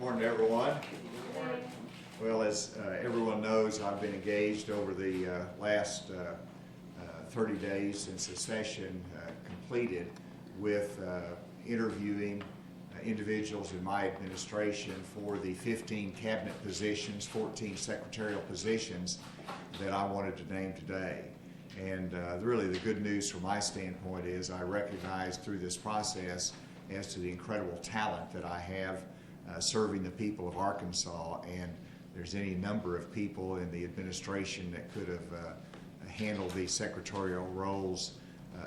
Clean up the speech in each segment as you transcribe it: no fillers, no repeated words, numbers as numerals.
Morning, everyone. Well, as everyone knows, I've been engaged over the last 30 days since the session completed with interviewing individuals in my administration for the 15 cabinet positions, 14 secretarial positions that I wanted to name today. And really the good news from my standpoint is I recognize through this process as to the incredible talent that I have serving the people of Arkansas, and there's any number of people in the administration that could have handled these secretarial roles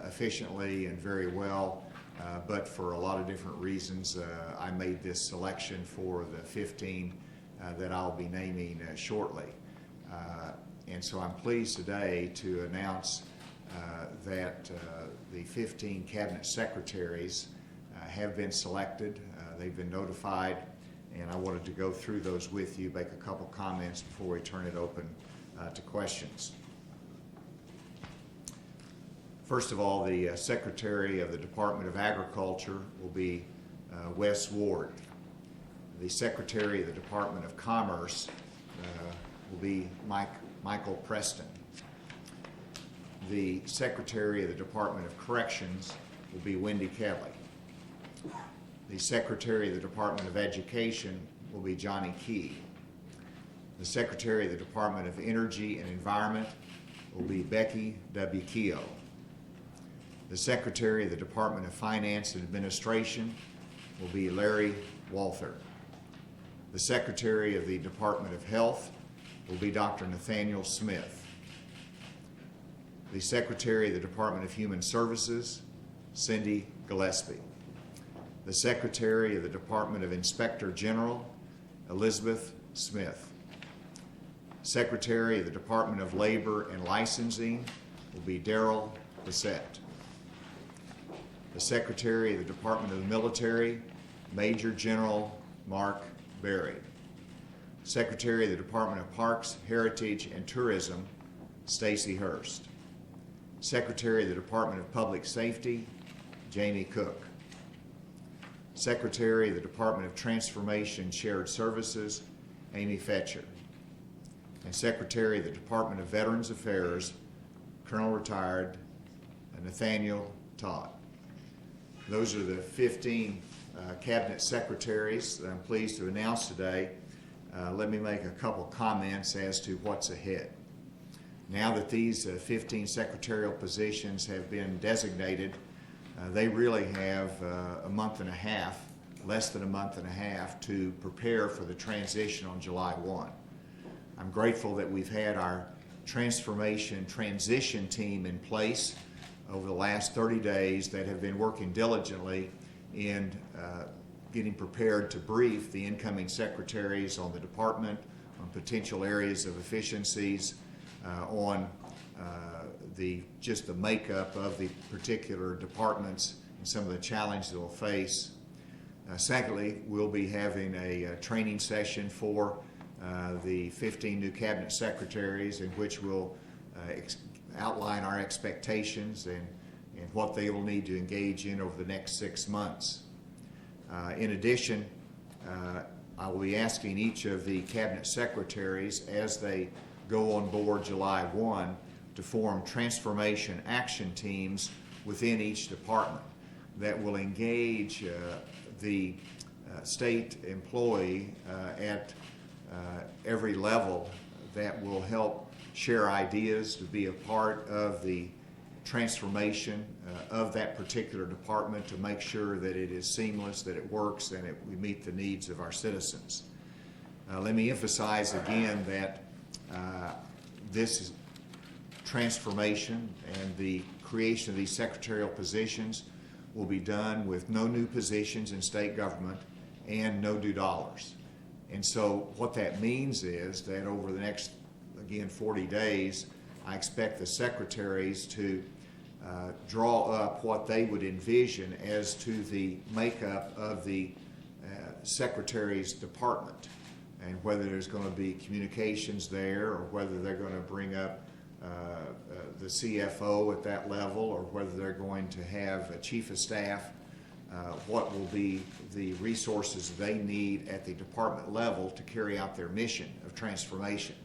efficiently and very well, but for a lot of different reasons I made this selection for the 15 that I'll be naming shortly. And so I'm pleased today to announce that the 15 cabinet secretaries have been selected. They've been notified, and I wanted to go through those with you, make a couple comments before we turn it open to questions. First of all, the Secretary of the Department of Agriculture will be Wes Ward. The Secretary of the Department of Commerce will be Michael Preston. The Secretary of the Department of Corrections will be Wendy Kelly. The Secretary of the Department of Education will be Johnny Key. The Secretary of the Department of Energy and Environment will be Becky W. Keogh. The Secretary of the Department of Finance and Administration will be Larry Walther. The Secretary of the Department of Health will be Dr. Nathaniel Smith. The Secretary of the Department of Human Services, Cindy Gillespie. The Secretary of the Department of Inspector General, Elizabeth Smith. Secretary of the Department of Labor and Licensing will be Darrell Bissett. The Secretary of the Department of the Military, Major General Mark Berry. Secretary of the Department of Parks, Heritage, and Tourism, Stacy Hurst. Secretary of the Department of Public Safety, Jamie Cook. Secretary of the Department of Transformation and Shared Services, Amy Fetcher. And Secretary of the Department of Veterans Affairs, Colonel Retired Nathaniel Todd. Those are the 15 cabinet secretaries that I'm pleased to announce today. Let me make a couple comments as to what's ahead. Now that these 15 secretarial positions have been designated, they really have a month and a half, less than a month and a half, to prepare for the transition on July 1. I'm grateful that we've had our transformation transition team in place over the last 30 days that have been working diligently in getting prepared to brief the incoming secretaries on the department, on potential areas of efficiencies, on just the makeup of the particular departments and some of the challenges they'll face. Secondly, we'll be having a training session for the 15 new cabinet secretaries in which we'll outline our expectations and what they will need to engage in over the next 6 months. In addition, I will be asking each of the cabinet secretaries as they go on board July 1 to form transformation action teams within each department that will engage the state employee at every level that will help share ideas to be a part of the transformation of that particular department to make sure that it is seamless, that it works, and we meet the needs of our citizens. Let me emphasize again that this transformation and the creation of these secretarial positions will be done with no new positions in state government and no new dollars. And so what that means is that over the next, again, 40 days, I expect the secretaries to draw up what they would envision as to the makeup of the secretary's department, and whether there's going to be communications there, or whether they're going to bring up the CFO at that level, or whether they're going to have a chief of staff what will be the resources they need at the department level to carry out their mission of transformation.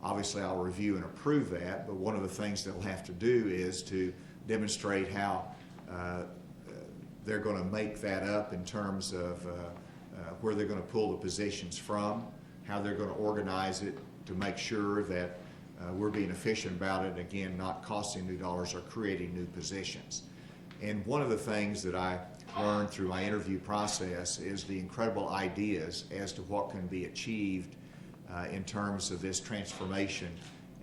Obviously, I'll review and approve that, but one of the things they'll have to do is to demonstrate how they're going to make that up in terms of where they're going to pull the positions from, how they're going to organize it to make sure that we're being efficient about it, again, not costing new dollars or creating new positions. And one of the things that I learned through my interview process is the incredible ideas as to what can be achieved in terms of this transformation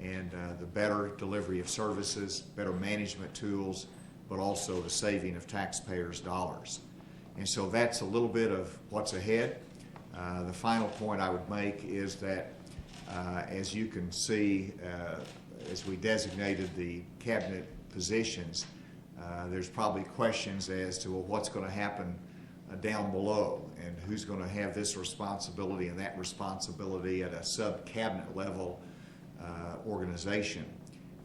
and the better delivery of services, better management tools, but also the saving of taxpayers' dollars. And so that's a little bit of what's ahead. The final point I would make is that as you can see, as we designated the cabinet positions, there's probably questions as to, well, what's going to happen down below and who's going to have this responsibility and that responsibility at a sub-cabinet level organization.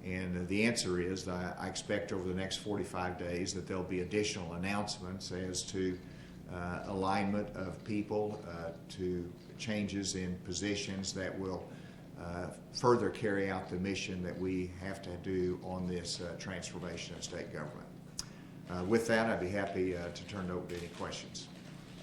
And the answer is that I expect over the next 45 days that there'll be additional announcements as to alignment of people to changes in positions that will further carry out the mission that we have to do on this transformation of state government. With that, I'd be happy to turn it over to any questions.